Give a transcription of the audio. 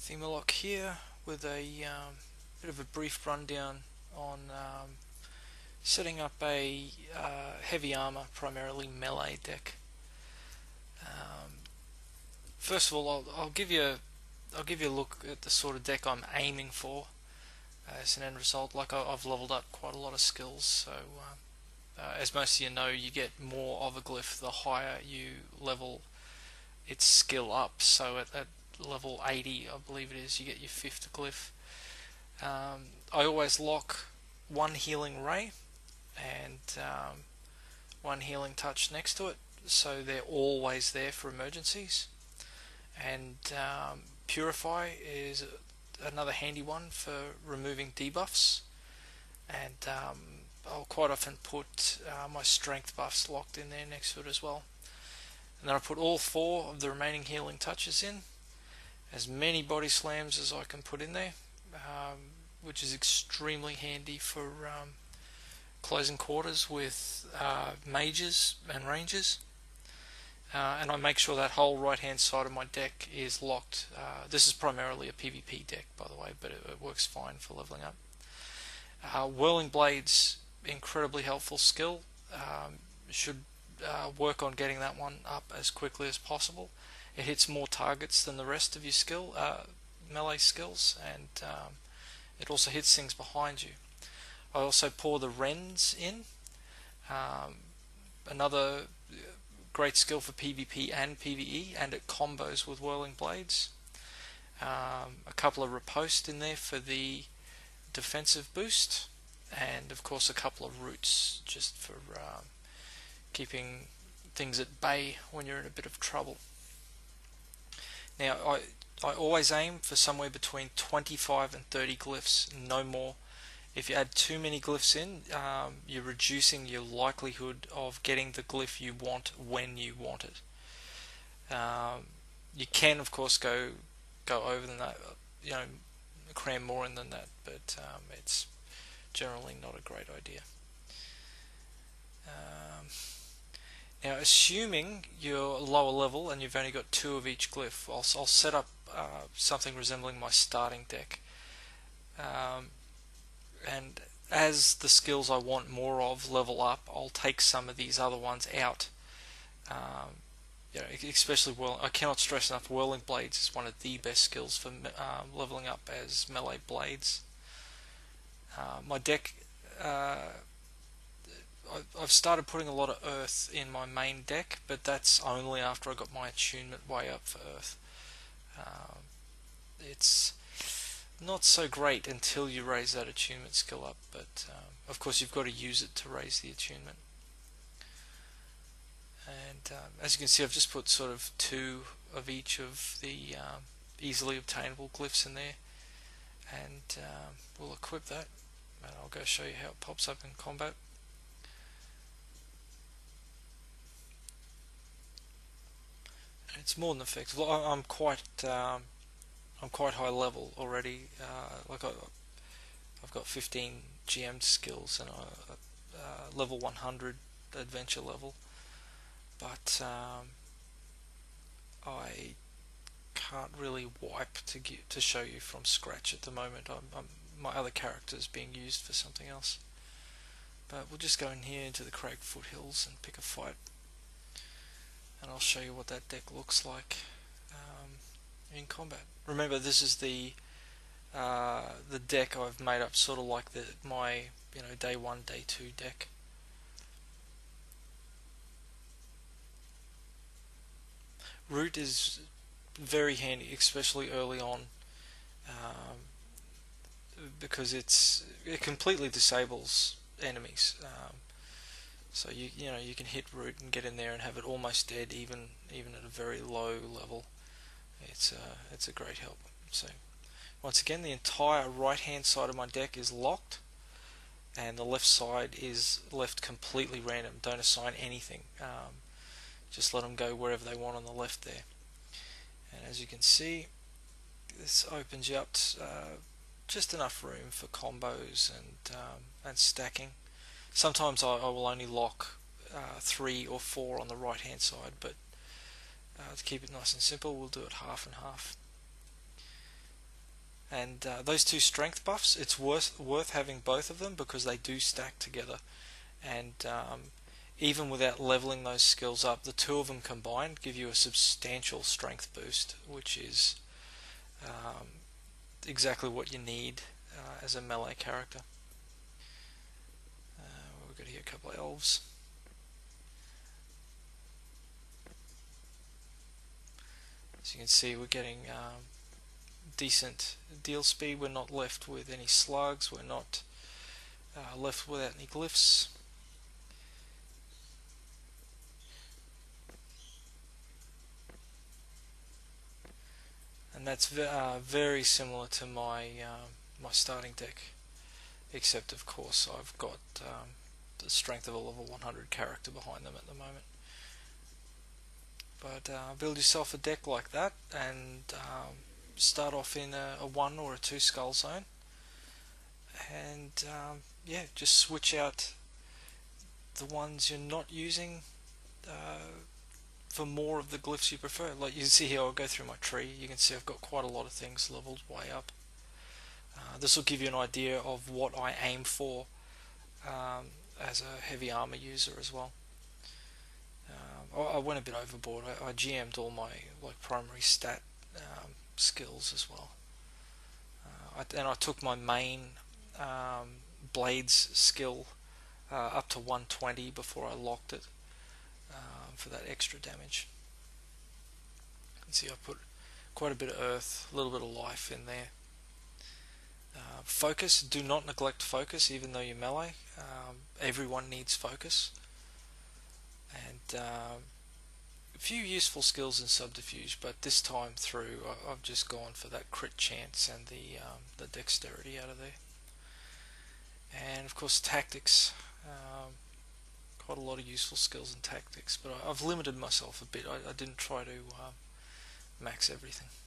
Themalok here with a bit of a brief rundown on setting up a heavy armor, primarily melee deck. First of all, I'll give you a look at the sort of deck I'm aiming for as an end result. Like I've leveled up quite a lot of skills, so as most of you know, you get more of a glyph the higher you level its skill up. So at level 80, I believe it is, you get your 5th glyph. I always lock one healing ray and one healing touch next to it, so they're always there for emergencies. And Purify is another handy one for removing debuffs, and I'll quite often put my strength buffs locked in there next to it as well. And then I put all 4 of the remaining healing touches in, as many body slams as I can put in there, which is extremely handy for closing quarters with mages and rangers. And I make sure that whole right hand side of my deck is locked. This is primarily a PvP deck, by the way, but it works fine for leveling up. Whirling Blades, incredibly helpful skill. Should work on getting that one up as quickly as possible. It hits more targets than the rest of your melee skills, and it also hits things behind you. I also pour the Rends in, another great skill for PvP and PvE, and it combos with Whirling Blades. A couple of Riposte in there for the defensive boost, and of course a couple of Roots just for keeping things at bay when you're in a bit of trouble. Now I always aim for somewhere between 25 and 30 glyphs, no more. If you add too many glyphs in, you're reducing your likelihood of getting the glyph you want when you want it. You can of course go over than that, cram more in than that, but it's generally not a great idea. Now, assuming you're lower level and you've only got 2 of each glyph, I'll set up something resembling my starting deck. And as the skills I want more of level up, I'll take some of these other ones out. Especially I cannot stress enough, Whirling Blades is one of the best skills for leveling up as melee blades. My deck, I've started putting a lot of Earth in my main deck, but that's only after I got my attunement way up for Earth. It's not so great until you raise that attunement skill up, but of course you've got to use it to raise the attunement. And as you can see, I've just put sort of 2 of each of the easily obtainable glyphs in there, and we'll equip that, and I'll go show you how it pops up in combat. It's more than effective. I'm quite high level already. I've got 15 GM skills and a level 100 adventure level, but I can't really wipe to show you from scratch at the moment. My other character is being used for something else. But we'll just go in here into the Crag Foothills and pick a fight, and I'll show you what that deck looks like in combat. Remember, this is the deck I've made up, sort of like my day 1, day 2 deck. Root is very handy, especially early on, because it completely disables enemies. So you can hit Root and get in there and have it almost dead, even at a very low level. It's a great help. So once again, the entire right hand side of my deck is locked, and the left side is left completely random. Don't assign anything. Just let them go wherever they want on the left there. And as you can see, this opens you up just enough room for combos and stacking. Sometimes I will only lock 3 or 4 on the right hand side, but to keep it nice and simple, we'll do it half and half. And those two strength buffs, it's worth having both of them because they do stack together. And even without leveling those skills up, the two of them combined give you a substantial strength boost, which is um, exactly what you need as a melee character. We've got here a couple of elves. As you can see, we're getting decent deal speed. We're not left with any slugs. We're not left without any glyphs. And that's very similar to my starting deck, except of course I've got the strength of a level 100 character behind them at the moment. But build yourself a deck like that and start off in a 1 or a 2 skull zone, and yeah, just switch out the ones you're not using for more of the glyphs you prefer. Like you can see here, I'll go through my tree. You can see I've got quite a lot of things leveled way up. This will give you an idea of what I aim for as a heavy armor user as well. I went a bit overboard. I GM'd all my primary stat skills as well, and I took my main blades skill up to 120 before I locked it for that extra damage. You can see I put quite a bit of earth, a little bit of life in there. Focus, do not neglect focus even though you're melee. Everyone needs focus. And a few useful skills in subterfuge, but this time through I've just gone for that crit chance and the dexterity out of there. And of course tactics, quite a lot of useful skills in tactics, but I've limited myself a bit. I didn't try to max everything.